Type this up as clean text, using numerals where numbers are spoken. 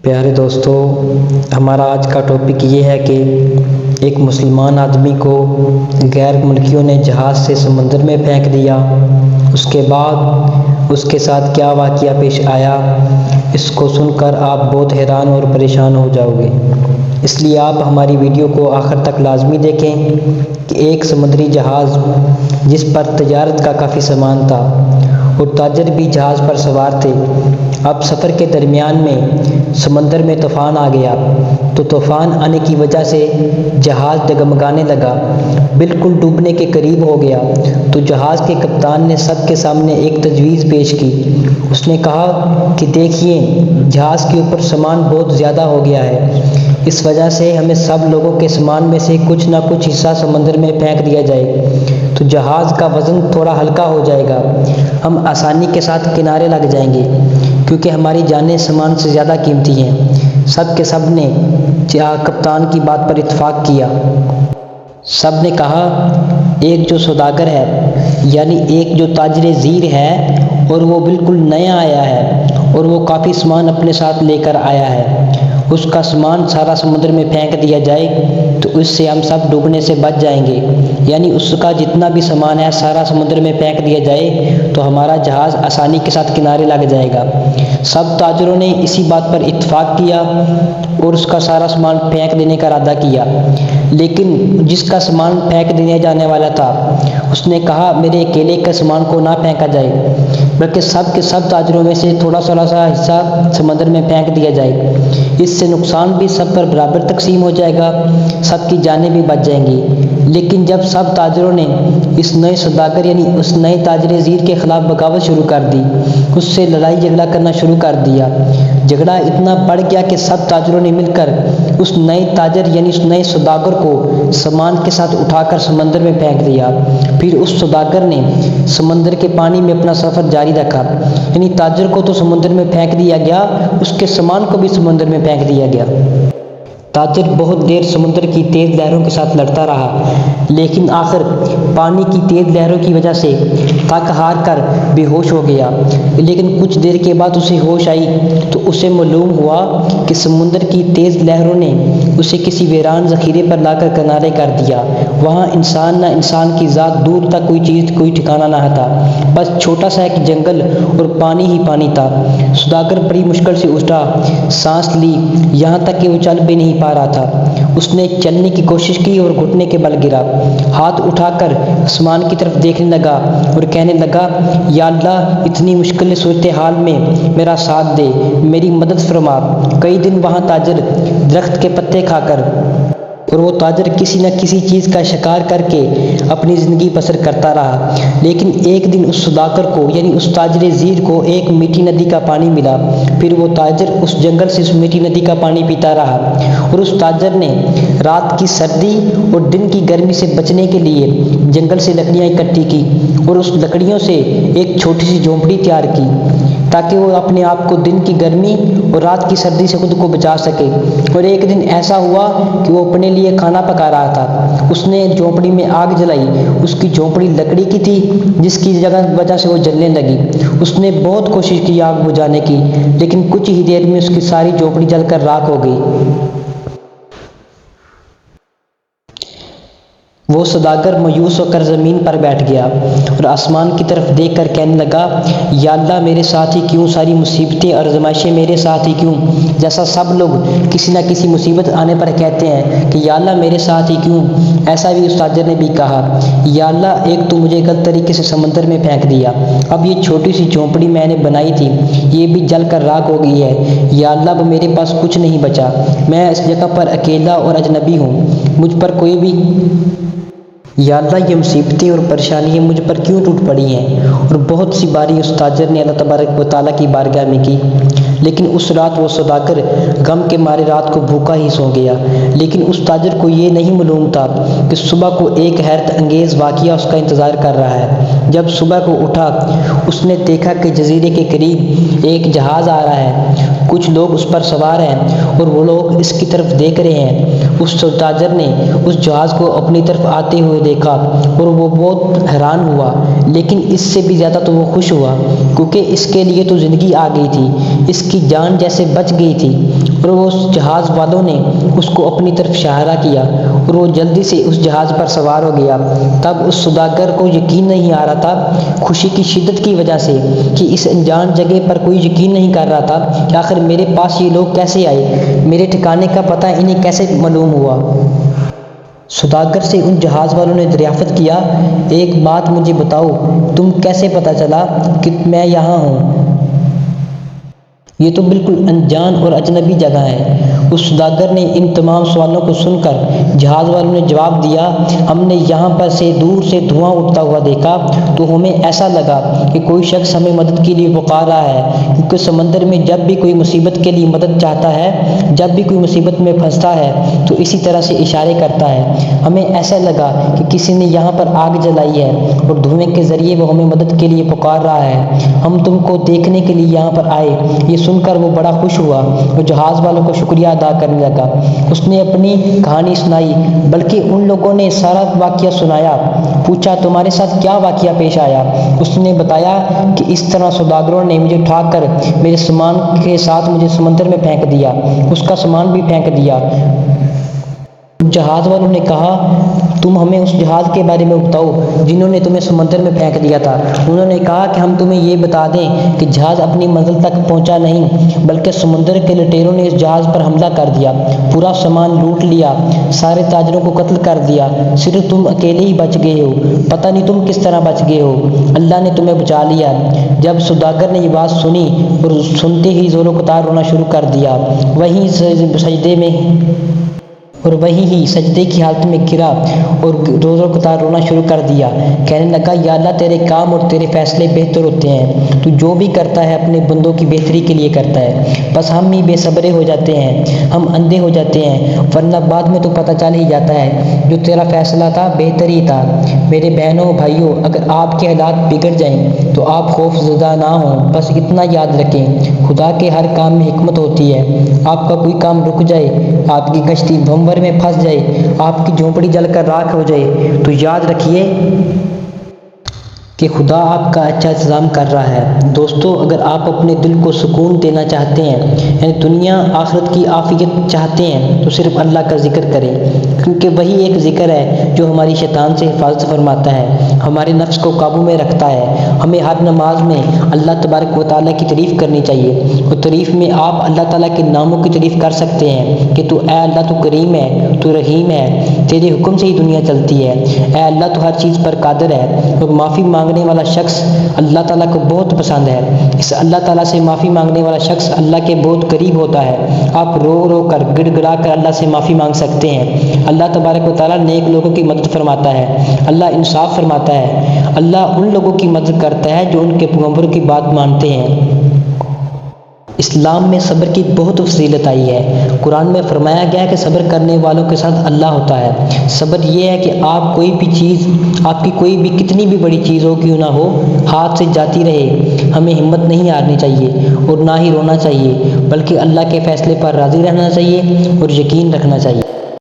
پیارے دوستو، ہمارا آج کا ٹاپک یہ ہے کہ ایک مسلمان آدمی کو غیر ملکیوں نے جہاز سے سمندر میں پھینک دیا۔ اس کے بعد اس کے ساتھ کیا واقعہ پیش آیا، اس کو سن کر آپ بہت حیران اور پریشان ہو جاؤ گے۔ اس لیے آپ ہماری ویڈیو کو آخر تک لازمی دیکھیں کہ ایک سمندری جہاز جس پر تجارت کا کافی سامان تھا اور تاجر بھی جہاز پر سوار تھے، اب سفر کے درمیان میں سمندر میں طوفان آ گیا تو طوفان آنے کی وجہ سے جہاز ڈگمگانے لگا، بالکل ڈوبنے کے قریب ہو گیا۔ تو جہاز کے کپتان نے سب کے سامنے ایک تجویز پیش کی۔ اس نے کہا کہ دیکھیے، جہاز کے اوپر سامان بہت زیادہ ہو گیا ہے، اس وجہ سے ہمیں سب لوگوں کے سامان میں سے کچھ نہ کچھ حصہ سمندر میں پھینک دیا جائے تو جہاز کا وزن تھوڑا ہلکا ہو جائے گا، ہم آسانی کے ساتھ کنارے لگ جائیں گے، کیونکہ ہماری جانیں سامان سے زیادہ قیمتی ہیں۔ سب کے سب نے کپتان کی بات پر اتفاق کیا۔ سب نے کہا ایک جو سوداگر ہے، یعنی ایک جو تاجر زیر ہے، اور وہ بالکل نیا آیا ہے اور وہ کافی سامان اپنے ساتھ لے کر آیا ہے، اس کا سامان سارا سمندر میں پھینک دیا جائے تو اس سے ہم سب ڈوبنے سے بچ جائیں گے، یعنی اس کا جتنا بھی سامان ہے سارا سمندر میں پھینک دیا جائے تو ہمارا جہاز آسانی کے ساتھ کنارے لگ جائے گا۔ سب تاجروں نے اسی بات پر اتفاق کیا اور اس کا سارا سامان پھینک دینے کا ارادہ کیا، لیکن جس کا سامان پھینک دینے جانے والا تھا اس نے کہا میرے اکیلے کے سامان کو نہ پھینکا جائے، بلکہ سب کے سب تاجروں میں سے تھوڑا سا حصہ سمندر میں پھینک دیا جائے، اس سے نقصان بھی سب پر برابر تقسیم ہو جائے گا، سب کی جانیں بھی بچ جائیں گی۔ لیکن جب سب تاجروں نے اس نئے سوداگر یعنی اس نئے تاجر زیر کے خلاف بغاوت شروع کر دی، اس سے لڑائی جھگڑا کرنا شروع کر دیا، جھگڑا اتنا بڑھ گیا کہ سب تاجروں نے مل کر اس نئے تاجر یعنی اس نئے سوداگر کو سامان کے ساتھ اٹھا کر سمندر میں پھینک دیا۔ پھر اس سوداگر نے سمندر کے پانی میں اپنا سفر جاری رکھا، یعنی تاجر کو تو سمندر میں پھینک دیا گیا، اس کے سامان کو بھی سمندر میں پھینک دیا گیا۔ تاجر بہت دیر سمندر کی تیز لہروں کے ساتھ لڑتا رہا، لیکن آخر پانی کی تیز لہروں کی وجہ سے تھک ہار کر بے ہوش ہو گیا۔ لیکن کچھ دیر کے بعد اسے ہوش آئی تو اسے معلوم ہوا کہ سمندر کی تیز لہروں نے اسے کسی ویران ذخیرے پر لا کر کنارے کر دیا۔ وہاں انسان نہ انسان کی ذات، دور تک کوئی چیز کوئی ٹھکانہ نہ تھا، بس چھوٹا سا ایک جنگل اور پانی ہی پانی تھا۔ سوداگر بڑی مشکل سے اٹھا، سانس لی، یہاں تک کہ وہ چل بھی نہیں پا رہا تھا۔ اس نے چلنے کی کوشش کی اور گھٹنے کے بل گرا، ہاتھ اٹھا کر آسمان کی طرف دیکھنے لگا اور کہنے لگا یا اللہ، اتنی مشکل صورتحال میں میرا ساتھ دے، میری مدد فرما۔ کئی دن وہاں تاجر درخت کے پتے کھا کر اور وہ تاجر کسی نہ کسی چیز کا شکار کر کے اپنی زندگی بسر کرتا رہا، لیکن ایک دن اس سوداگر کو یعنی اس تاجر زیر کو ایک میٹھی ندی کا پانی ملا۔ پھر وہ تاجر اس جنگل سے اس میٹھی ندی کا پانی پیتا رہا اور اس تاجر نے رات کی سردی اور دن کی گرمی سے بچنے کے لیے جنگل سے لکڑیاں اکٹھی کی اور اس لکڑیوں سے ایک چھوٹی سی جھونپڑی تیار کی تاکہ وہ اپنے آپ کو دن کی گرمی اور رات کی سردی سے خود کو بچا سکے۔ اور ایک دن ایسا ہوا کہ وہ اپنے لیے کھانا پکا رہا تھا، اس نے جھونپڑی میں آگ جلائی، اس کی جھونپڑی لکڑی کی تھی جس کی وجہ سے وہ جلنے لگی۔ اس نے بہت کوشش کی آگ بجھانے کی، لیکن کچھ ہی دیر میں اس کی ساری جھونپڑی جل کر راکھ ہو گئی۔ وہ سوداگر مایوس ہو کر زمین پر بیٹھ گیا اور آسمان کی طرف دیکھ کر کہنے لگا یا اللہ، میرے ساتھ ہی کیوں ساری مصیبتیں اور آزمائشیں میرے ساتھ ہی کیوں؟ جیسا سب لوگ کسی نہ کسی مصیبت آنے پر کہتے ہیں کہ یا اللہ میرے ساتھ ہی کیوں، ایسا بھی اس تاجر نے بھی کہا یا اللہ، ایک تو مجھے غلط طریقے سے سمندر میں پھینک دیا، اب یہ چھوٹی سی جھونپڑی میں نے بنائی تھی یہ بھی جل کر راکھ ہو گئی ہے، یا اللہ اب میرے پاس کچھ نہیں بچا، میں اس جگہ پر اکیلا اور اجنبی ہوں، مجھ پر کوئی بھی، یا اللہ یہ مصیبتیں اور پریشانیاں مجھ پر کیوں ٹوٹ پڑی ہیں؟ اور بہت سی باری اس تاجر نے اللہ تبارک و تعالیٰ کی بارگاہ میں کی، لیکن اس رات وہ سوداگر غم کے مارے رات کو بھوکا ہی سو گیا۔ لیکن اس تاجر کو یہ نہیں معلوم تھا کہ صبح کو ایک حیرت انگیز واقعہ اس کا انتظار کر رہا ہے۔ جب صبح کو اٹھا اس نے دیکھا کہ جزیرے کے قریب ایک جہاز آ رہا ہے، کچھ لوگ اس پر سوار ہیں اور وہ لوگ اس کی طرف دیکھ رہے ہیں۔ اس تاجر نے اس جہاز کو اپنی طرف آتے ہوئے دیکھا اور وہ بہت حیران ہوا، لیکن اس سے بھی زیادہ تو وہ خوش ہوا، کیونکہ اس کے لیے تو زندگی آ گئی تھی، اس کی جان جیسے بچ گئی تھی، اور وہ اس جہاز والوں نے اس کو اپنی طرف اشارہ کیا اور وہ جلدی سے اس جہاز پر سوار ہو گیا۔ تب اس سوداگر کو یقین نہیں آ رہا تھا، خوشی کی شدت کی وجہ سے، کہ اس انجان جگہ پر کوئی یقین نہیں کر رہا تھا کہ آخر میرے پاس یہ لوگ کیسے آئے، میرے ٹھکانے کا پتہ انہیں کیسے معلوم ہوا۔ سوداگر سے ان جہاز والوں نے دریافت کیا، ایک بات مجھے بتاؤ، تم کیسے پتہ چلا کہ میں یہاں ہوں؟ یہ تو بالکل انجان اور اجنبی جگہ ہے۔ اس سوداگر نے ان تمام سوالوں کو سن کر جہاز والوں نے جواب دیا، ہم نے یہاں پر سے دور سے دھواں اٹھتا ہوا دیکھا تو ہمیں ایسا لگا کہ کوئی شخص ہمیں مدد کے لیے پکار رہا ہے، کیونکہ سمندر میں جب بھی کوئی مصیبت کے لیے مدد چاہتا ہے، جب بھی کوئی مصیبت میں پھنستا ہے تو اسی طرح سے اشارے کرتا ہے۔ ہمیں ایسا لگا کہ کسی نے یہاں پر آگ جلائی ہے اور دھوئیں کے ذریعے وہ ہمیں مدد کے لیے پکار رہا ہے، ہم تم کو دیکھنے کے لیے یہاں پر آئے۔ یہ سن کر وہ بڑا خوش ہوا اور جہاز والوں کو شکریہ ادا کرنے لگا۔ اس نے اپنی کہانی سنائی، بلکہ ان لوگوں نے سارا واقعہ سنایا۔ پوچھا تمہارے ساتھ کیا واقعہ پیش آیا؟ اس نے بتایا کہ اس طرح سوداگروں نے مجھے اٹھا کر میرے سامان کے ساتھ مجھے سمندر میں پھینک دیا، اس کا سامان بھی پھینک دیا۔ جہاز والوں نے کہا تم ہمیں اس جہاز کے بارے میں بتاؤ جنہوں نے تمہیں سمندر میں پھینک دیا تھا۔ انہوں نے کہا کہ ہم تمہیں یہ بتا دیں کہ جہاز اپنی منزل تک پہنچا نہیں، بلکہ سمندر کے لٹیروں نے اس جہاز پر حملہ کر دیا، پورا سامان لوٹ لیا، سارے تاجروں کو قتل کر دیا، صرف تم اکیلے ہی بچ گئے ہو، پتہ نہیں تم کس طرح بچ گئے ہو، اللہ نے تمہیں بچا لیا۔ جب سوداگر نے یہ بات سنی اور سنتے ہی زور و قطار رونا شروع کر دیا، وہی سجدے کی حالت میں گرا اور روز و قطار رونا شروع کر دیا، کہنے لگا یا اللہ تیرے کام اور تیرے فیصلے بہتر ہوتے ہیں، تو جو بھی کرتا ہے اپنے بندوں کی بہتری کے لیے کرتا ہے، بس ہم ہی بے صبرے ہو جاتے ہیں، ہم اندھے ہو جاتے ہیں، ورنہ بعد میں تو پتہ چل ہی جاتا ہے جو تیرا فیصلہ تھا بہتر ہی تھا۔ میرے بہنوں بھائیوں، اگر آپ کے حالات بگڑ جائیں تو آپ خوف زدہ نہ ہوں، بس اتنا یاد رکھیں خدا کے ہر کام میں حکمت ہوتی ہے۔ آپ کا کوئی کام رک جائے، آپ کی کشتی بھنور میں پھنس جائے، آپ کی جھونپڑی جل کر راکھ ہو جائے، تو یاد رکھیے کہ خدا آپ کا اچھا انتظام کر رہا ہے۔ دوستو، اگر آپ اپنے دل کو سکون دینا چاہتے ہیں، یعنی دنیا آخرت کی عافیت چاہتے ہیں، تو صرف اللہ کا ذکر کریں، کیونکہ وہی ایک ذکر ہے جو ہماری شیطان سے حفاظت فرماتا ہے، ہمارے نفس کو قابو میں رکھتا ہے۔ ہمیں ہر نماز میں اللہ تبارک و تعالیٰ کی تعریف کرنی چاہیے، اور تعریف میں آپ اللہ تعالیٰ کے ناموں کی تعریف کر سکتے ہیں کہ تو اے اللہ تو کریم ہے، تو رحیم ہے، تیرے حکم سے ہی دنیا چلتی ہے، اے اللہ تو ہر چیز پر قادر ہے۔ اور معافی مانگنے والا شخص اللہ تعالیٰ کو بہت پسند ہے، اس اللہ تعالیٰ سے معافی مانگنے والا شخص اللہ کے بہت قریب ہوتا ہے۔ آپ رو رو کر گڑ گڑا کر اللہ سے معافی مانگ سکتے ہیں۔ اللہ تبارک و تعالیٰ نیک لوگوں کی مدد فرماتا ہے، اللہ انصاف فرماتا ہے، اللہ ان لوگوں کی مدد کرتا ہے جو ان کے پیغمبروں کی بات مانتے ہیں۔ اسلام میں صبر کی بہت فضیلت آئی ہے۔ قرآن میں فرمایا گیا ہے کہ صبر کرنے والوں کے ساتھ اللہ ہوتا ہے۔ صبر یہ ہے کہ آپ کوئی بھی چیز، آپ کی کوئی بھی کتنی بھی بڑی چیز ہو کیوں نہ ہو، ہاتھ سے جاتی رہے، ہمیں ہمت نہیں ہارنی چاہیے اور نہ ہی رونا چاہیے، بلکہ اللہ کے فیصلے پر راضی رہنا چاہیے اور یقین رکھنا چاہیے۔